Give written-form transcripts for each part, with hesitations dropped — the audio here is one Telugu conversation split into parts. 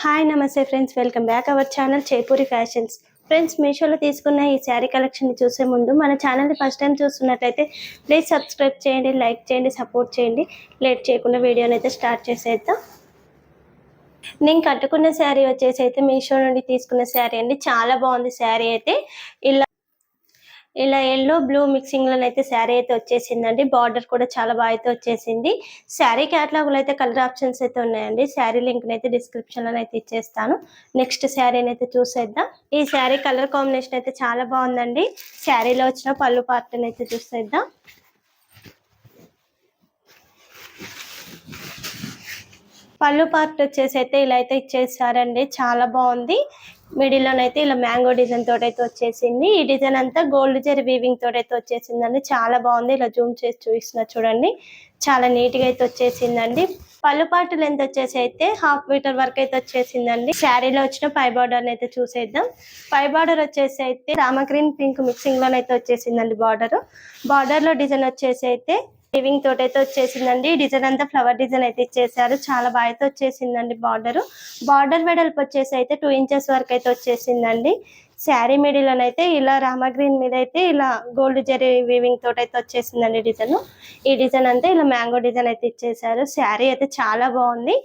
హాయ్ నమస్తే friends, welcome back our channel Jaipuri fashions. Friends, మీషోలో తీసుకున్న ఈ శారీ కలెక్షన్ చూసే ముందు మన ఛానల్ని ఫస్ట్ టైం చూస్తున్నట్లయితే ప్లీజ్ సబ్స్క్రైబ్ చేయండి, లైక్ చేయండి, సపోర్ట్ చేయండి. లేట్ చేయకుండా వీడియోని అయితే స్టార్ట్ చేసేద్దాం. నేను కట్టుకున్న శారీ వచ్చేసి అయితే మీషో నుండి తీసుకున్న శారీ అండి. చాలా బాగుంది శారీ అయితే. ఇలా ఎల్లో బ్లూ మిక్సింగ్ లో అయితే శారీ అయితే వచ్చేసిందండి. బార్డర్ కూడా చాలా బాగా అయితే వచ్చేసింది. శారీ క్యాటలాగ్ లో అయితే కలర్ ఆప్షన్స్ అయితే ఉన్నాయండి. శారీ లింక్ అయితే డిస్క్రిప్షన్ లో అయితే ఇచ్చేస్తాను. నెక్స్ట్ శారీని అయితే చూసేద్దాం. ఈ శారీ కలర్ కాంబినేషన్ అయితే చాలా బాగుందండి. శారీలో వచ్చిన పళ్ళు పార్ట్ అయితే చూసేద్దాం. పళ్ళు పార్ట్ వచ్చేసి అయితే ఇలా అయితే ఇచ్చేసారండి. చాలా బాగుంది. మిడిల్లోనైతే ఇలా మ్యాంగో డిజైన్ తోటి అయితే వచ్చేసింది. ఈ డిజైన్ అంతా గోల్డ్ జరీ వీవింగ్ తోటి అయితే వచ్చేసిందండి. చాలా బాగుంది. ఇలా జూమ్ చేసి చూపిస్తున్నా చూడండి. చాలా నీట్ గా అయితే వచ్చేసిందండి. పళ్ళు పార్ట్ లెంత్ వచ్చేసి అయితే 1/2 మీటర్ వరకు అయితే వచ్చేసిందండి. శారీలో వచ్చిన పై బార్డర్ అయితే చూసేద్దాం. పై బార్డర్ వచ్చేసి అయితే రామ గ్రీన్ పింక్ మిక్సింగ్ లోనైతే వచ్చేసిందండి. బార్డర్ లో డిజైన్ వచ్చేసి అయితే వీవింగ్ తోటి అయితే వచ్చేసిందండి. డిజైన్ అంతా ఫ్లవర్ డిజైన్ అయితే ఇచ్చేసారు. చాలా బాగా అయితే వచ్చేసిందండి. బార్డర్ వెడల్పు వచ్చేసి అయితే 2 ఇంచెస్ వరకు అయితే వచ్చేసిందండి. శారీ మిడిల్ అయితే ఇలా రామ గ్రీన్ మీద అయితే ఇలా గోల్డ్ జరీ వీవింగ్ తోటి అయితే వచ్చేసిందండి డిజైన్. ఈ డిజైన్ అంతా ఇలా మ్యాంగో డిజైన్ అయితే ఇచ్చేసారు. శారీ అయితే చాలా బాగుంది.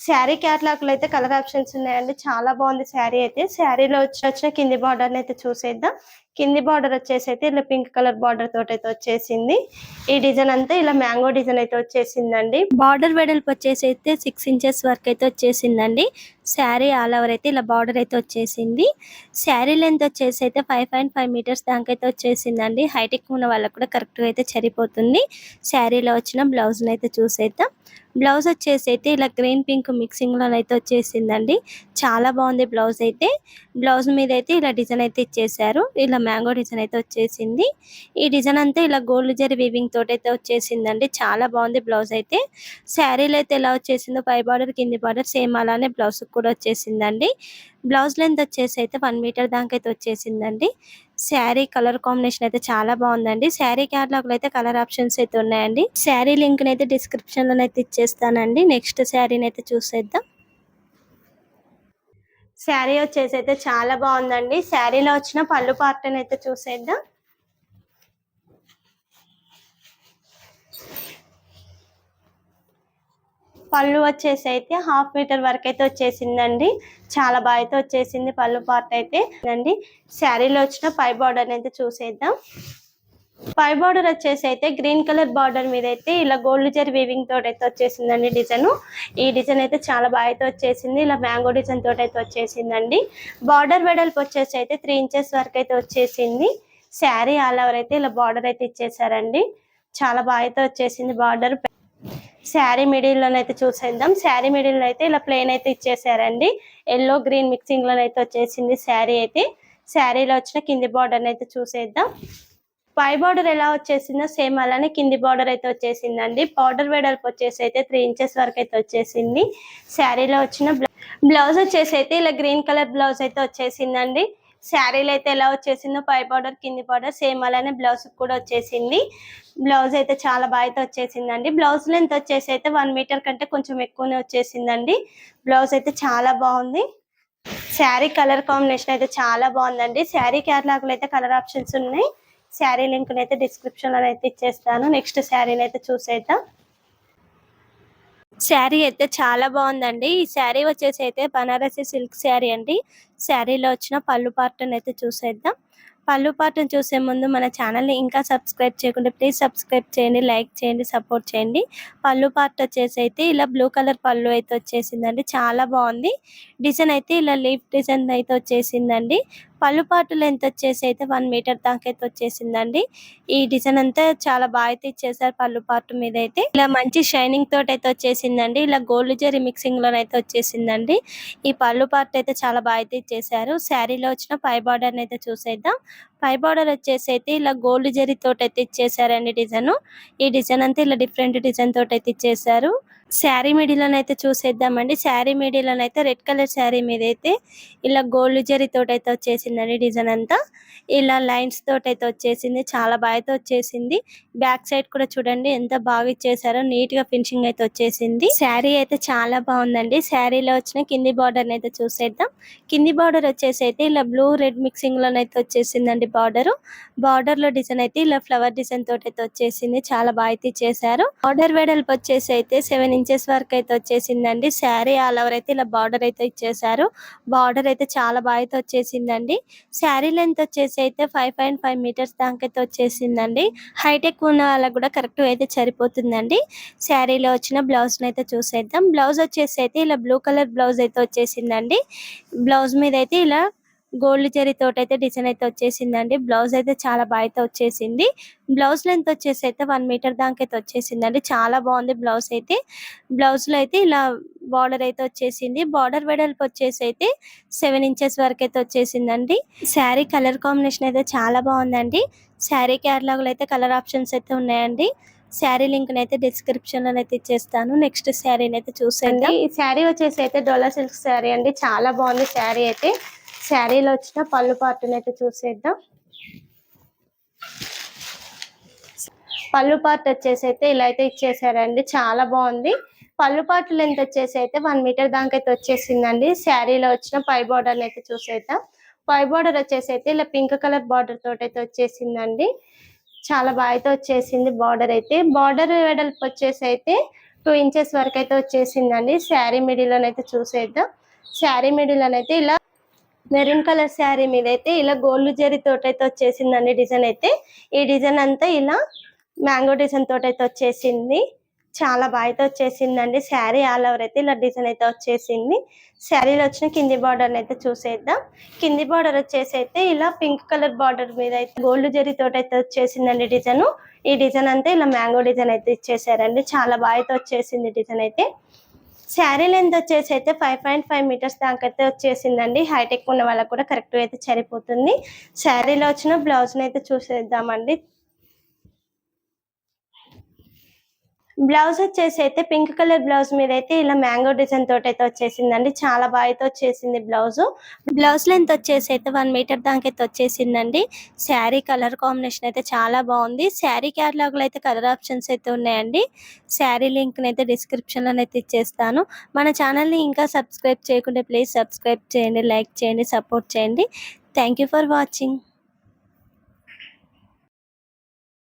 శారీ క్యాటలాగ్ లో అయితే కలర్ ఆప్షన్స్ ఉన్నాయండి. చాలా బాగుంది శారీ అయితే. శారీలో వచ్చిన కింది బార్డర్ అయితే చూసేద్దాం. కింది బార్డర్ వచ్చేసి అయితే ఇలా పింక్ కలర్ బార్డర్ తోటి అయితే వచ్చేసింది. ఈ డిజైన్ అంతా ఇలా మ్యాంగో డిజైన్ అయితే వచ్చేసిందండి. బార్డర్ వెడల్పు వచ్చేసి అయితే 6 ఇంచెస్ వరకు అయితే వచ్చేసిందండి. శారీ ఆల్ ఓవర్ అయితే ఇలా బార్డర్ అయితే వచ్చేసింది. శారీ లెంత్ వచ్చేసి అయితే 5.5 మీటర్స్ దాకా అయితే వచ్చేసిందండి. హైట్ ఎక్కువ ఉన్న వాళ్ళకు కూడా కరెక్ట్గా అయితే సరిపోతుంది. శారీలో వచ్చిన బ్లౌజ్ అయితే చూసేద్దాం. బ్లౌజ్ వచ్చేసి అయితే ఇలా గ్రీన్ పింక్ మిక్సింగ్ లో అయితే వచ్చేసిందండి. చాలా బాగుంది బ్లౌజ్ అయితే. బ్లౌజ్ మీద అయితే ఇలా డిజైన్ అయితే ఇచ్చేసారు. ఇలా మ్యాంగో డిజైన్ అయితే వచ్చేసింది. ఈ డిజైన్ అంతా ఇలా గోల్డ్ జరీ వీవింగ్ తోటి అయితే వచ్చేసిందండి. చాలా బాగుంది బ్లౌజ్ అయితే. శారీలో అయితే ఎలా వచ్చేసిందో పై బార్డర్ కింది బార్డర్ సేమ్ అలానే బ్లౌజ్ కూడా వచ్చేసిందండి. బ్లౌజ్ లెంత్ వచ్చేసి అయితే 1 మీటర్ దాకా అయితే వచ్చేసిందండి. శారీ కలర్ కాంబినేషన్ అయితే చాలా బాగుందండి. శారీ క్యాటలాగ్ లో అయితే కలర్ ఆప్షన్స్ అయితే ఉన్నాయండి. శారీ లింక్ అయితే డిస్క్రిప్షన్ లో అయితే ఇచ్చేస్తానండి. నెక్స్ట్ శారీని అయితే చూసేద్దాం. శారీ వచ్చేసి అయితే చాలా బాగుందండి. శారీలో వచ్చిన పళ్ళు పార్ట్ అయితే చూసేద్దాం. పళ్ళు వచ్చేసి అయితే 1/2 మీటర్ వరకు అయితే వచ్చేసిందండి. చాలా బాగా అయితే వచ్చేసింది పళ్ళు పార్ట్ అయితే అండి. శారీలో వచ్చిన పై బార్డర్ అయితే చూసేద్దాం. పై బార్డర్ వచ్చేసి అయితే గ్రీన్ కలర్ బార్డర్ మీద అయితే ఇలా గోల్డ్ జరీ వీవింగ్ తోటి అయితే వచ్చేసిందండి డిజైన్. ఈ డిజైన్ అయితే చాలా బాగా అయితే వచ్చేసింది. ఇలా మ్యాంగో డిజైన్ తోటి అయితే వచ్చేసిందండి. బార్డర్ వెడల్పు వచ్చేసి అయితే 3 ఇంచెస్ వరకు అయితే వచ్చేసింది. శారీ ఆల్ ఓవర్ అయితే ఇలా బార్డర్ అయితే ఇచ్చేసారండి. చాలా బాగా అయితే వచ్చేసింది బార్డర్. శారీ మిడిల్ లోనైతే చూసేద్దాం. శారీ మిడిల్ లో అయితే ఇలా ప్లెయిన్ అయితే ఇచ్చేసారండి. ఎల్లో గ్రీన్ మిక్సింగ్ లో అయితే వచ్చేసింది శారీ అయితే. శారీలో వచ్చిన కింది బార్డర్ అయితే చూసేద్దాం. పై బార్డర్ ఎలా వచ్చేసిందో సేమ్ అలానే కింది బార్డర్ అయితే వచ్చేసిందండి. బార్డర్ వెడల్పు వచ్చేసి అయితే 3 ఇంచెస్ వరకు అయితే వచ్చేసింది. శారీలో వచ్చిన బ్లౌజ్ వచ్చేసి అయితే ఇలా గ్రీన్ కలర్ బ్లౌజ్ అయితే వచ్చేసిందండి. శారీలో అయితే ఎలా వచ్చేసిందో పై బార్డర్ కింది బార్డర్ సేమ్ అలానే బ్లౌజ్ కూడా వచ్చేసింది. బ్లౌజ్ అయితే చాలా బాగా అయితే వచ్చేసిందండి. బ్లౌజ్ లెంత్ వచ్చేసి అయితే 1 మీటర్ కంటే కొంచెం ఎక్కువనే వచ్చేసిందండి. బ్లౌజ్ అయితే చాలా బాగుంది. శారీ కలర్ కాంబినేషన్ అయితే చాలా బాగుందండి. శారీ క్యాటలాగ్ లో అయితే కలర్ ఆప్షన్స్ ఉన్నాయి. శారీ లింక్ అయితే డిస్క్రిప్షన్ లో అయితే ఇచ్చేస్తాను. నెక్స్ట్ శారీని అయితే చూసేద్దాం. శారీ అయితే చాలా బాగుందండి. ఈ శారీ వచ్చేసి అయితే బనారసి సిల్క్ శారీ అండి. శారీలో వచ్చిన పళ్ళు పార్ట్ అయితే చూసేద్దాం. పళ్ళు పార్ట్ని చూసే ముందు మన ఛానల్ని ఇంకా సబ్స్క్రైబ్ చేయకుండా ప్లీజ్ సబ్స్క్రైబ్ చేయండి, లైక్ చేయండి, సపోర్ట్ చేయండి. పళ్ళు పార్ట్ వచ్చేసి అయితే ఇలా బ్లూ కలర్ పళ్ళు అయితే వచ్చేసిందండి. చాలా బాగుంది. డిజైన్ అయితే ఇలా లీఫ్ డిజైన్ అయితే వచ్చేసిందండి. పళ్ళు పార్ట్ లెంత్ వచ్చేసి అయితే 1 మీటర్ దాకా అయితే వచ్చేసిందండి. ఈ డిజైన్ అంతా చాలా బాగా అయితే ఇచ్చేసారు. పళ్ళు పార్ట్ మీద అయితే ఇలా మంచి షైనింగ్ తోటి అయితే వచ్చేసిందండి. ఇలా గోల్డ్ జరీ మిక్సింగ్ లో అయితే వచ్చేసిందండి. ఈ పళ్ళు పార్ట్ అయితే చాలా బాగా అయితే ఇచ్చేసారు. శారీలో వచ్చిన పై బార్డర్ అయితే చూసేద్దాం. పై బార్డర్ వచ్చేసి అయితే ఇలా గోల్డ్ జరీ తోటి అయితే ఇచ్చేసారండి డిజైన్. ఈ డిజైన్ అంతా ఇలా డిఫరెంట్ డిజైన్ తోటి అయితే ఇచ్చేసారు. శారీ మిడిలోనైతే చూసేద్దామండి. శారీ మిడిలోనైతే రెడ్ కలర్ శారీ మీదైతే ఇలా గోల్డ్ జరీ తోటైతే వచ్చేసిందండి డిజైన్ అంతా. ఇలా లైన్స్ తోటైతే వచ్చేసింది. చాలా బాగా అయితే వచ్చేసింది. బ్యాక్ సైడ్ కూడా చూడండి ఎంత బాగా ఇచ్చేసారో, నీట్ గా ఫినిషింగ్ అయితే వచ్చేసింది. శారీ అయితే చాలా బాగుందండి. శారీలో వచ్చిన కింది బార్డర్ అయితే చూసేద్దాం. కింది బార్డర్ వచ్చేసి అయితే ఇలా బ్లూ రెడ్ మిక్సింగ్ లోనైతే వచ్చేసిందండి బార్డర్. బార్డర్ లో డిజైన్ అయితే ఇలా ఫ్లవర్ డిజైన్ తోటి అయితే వచ్చేసింది. చాలా బాగా అయితే చేశారు. బార్డర్ వెడల్పు వచ్చేసి అయితే 7 ఇంచెస్ వరకు అయితే వచ్చేసిందండి. శారీ ఆల్ ఓవర్ అయితే ఇలా బార్డర్ అయితే ఇచ్చేసారు. బార్డర్ అయితే చాలా బాగా అయితే వచ్చేసిందండి. శారీ లెంత్ వచ్చేసి అయితే 5.5 మీటర్స్ దాకా అయితే వచ్చేసిందండి. హైట్ ఎక్కువ ఉన్న వాళ్ళకి కూడా కరెక్ట్ అయితే సరిపోతుందండి. శారీలో వచ్చిన బ్లౌజ్ అయితే చూసేద్దాం. బ్లౌజ్ వచ్చేసి అయితే ఇలా బ్లూ కలర్ బ్లౌజ్ అయితే వచ్చేసిందండి. బ్లౌజ్ మీద అయితే ఇలా గోల్డ్ జరీ తోటి అయితే డిజైన్ అయితే వచ్చేసిందండి. బ్లౌజ్ అయితే చాలా బాగా అయితే వచ్చేసింది. బ్లౌజ్ లెంత్ వచ్చేసి అయితే 1 మీటర్ దాకా అయితే వచ్చేసిందండి. చాలా బాగుంది బ్లౌజ్ అయితే. బ్లౌజ్ లో అయితే ఇలా బార్డర్ అయితే వచ్చేసింది. బార్డర్ వెడల్పు వచ్చేసి అయితే 7 ఇంచెస్ వరకు అయితే వచ్చేసిందండి. శారీ కలర్ కాంబినేషన్ అయితే చాలా బాగుందండి. శారీ క్యాటలాగ్ లో అయితే కలర్ ఆప్షన్స్ అయితే ఉన్నాయండి. శారీ లింక్ అయితే డిస్క్రిప్షన్ లో అయితే ఇచ్చేస్తాను. నెక్స్ట్ శారీని అయితే చూసేయండి. ఈ శారీ వచ్చేసి అయితే డోలా సిల్క్ శారీ అండి. చాలా బాగుంది శారీ అయితే. శారీలో వచ్చిన పళ్ళు పార్ట్ని అయితే చూసేద్దాం. పళ్ళు పార్ట్ వచ్చేసి అయితే ఇలా అయితే ఇచ్చేసారండి. చాలా బాగుంది. పళ్ళు పార్ట్ లెంత్ వచ్చేసి అయితే 1 మీటర్ దాకా అయితే వచ్చేసిందండి. శారీలో వచ్చిన పై బార్డర్ అయితే చూసేద్దాం. పై బార్డర్ వచ్చేసి అయితే ఇలా పింక్ కలర్ బార్డర్ తోటి అయితే వచ్చేసిందండి. చాలా బాగా అయితే వచ్చేసింది బార్డర్ అయితే. బార్డర్ వెడల్పు వచ్చేసి అయితే 2 ఇంచెస్ వరకు అయితే వచ్చేసిందండి. శారీ మిడిల్లోనైతే చూసేద్దాం. శారీ మిడిల్లోనైతే ఇలా మెరూన్ కలర్ శారీ మీద అయితే ఇలా గోల్డ్ జరీ తోటైతే వచ్చేసిందండి డిజైన్ అయితే. ఈ డిజైన్ అంతా ఇలా మ్యాంగో డిజైన్ తోటైతే వచ్చేసింది. చాలా బాగా అయితే వచ్చేసిందండి. శారీ ఆల్ ఓవర్ అయితే ఇలా డిజైన్ అయితే వచ్చేసింది. శారీలో వచ్చిన కింది బార్డర్ అయితే చూసేద్దాం. కింది బార్డర్ వచ్చేసి అయితే ఇలా పింక్ కలర్ బార్డర్ మీద అయితే గోల్డ్ జరీ తోటైతే వచ్చేసిందండి డిజైన్. ఈ డిజైన్ అంతా ఇలా మ్యాంగో డిజైన్ అయితే ఇచ్చేసారండి. చాలా బాగా అయితే వచ్చేసింది డిజైన్ అయితే. శారీ లెంత్ వచ్చేసి అయితే 5.5 మీటర్స్ దాకా అయితే వచ్చేసిందండి. హైట్ ఎక్కువ ఉన్న వాళ్ళకి కూడా కరెక్ట్ అయితే సరిపోతుంది. శారీలో వచ్చిన బ్లౌజ్ అయితే చూసేద్దామండి. బ్లౌజ్ వచ్చేసి అయితే పింక్ కలర్ బ్లౌజ్ మీద అయితే ఇలా మ్యాంగో డిజైన్ తోటి అయితే వచ్చేసిందండి. చాలా బాగా అయితే వచ్చేసింది బ్లౌజ్. బ్లౌజ్ లెంత్ వచ్చేసి అయితే 1 మీటర్ దాకా అయితే వచ్చేసిందండి. శారీ కలర్ కాంబినేషన్ అయితే చాలా బాగుంది. శారీ క్యాటలాగ్ లో అయితే కలర్ ఆప్షన్స్ అయితే ఉన్నాయండి. శారీ లింక్ అయితే డిస్క్రిప్షన్ లో అయితే ఇచ్చేస్తాను. మన ఛానల్ ని ఇంకా సబ్స్క్రైబ్ చేయకుంటే ప్లీజ్ సబ్స్క్రైబ్ చేయండి, లైక్ చేయండి, సపోర్ట్ చేయండి. Thank you for watching.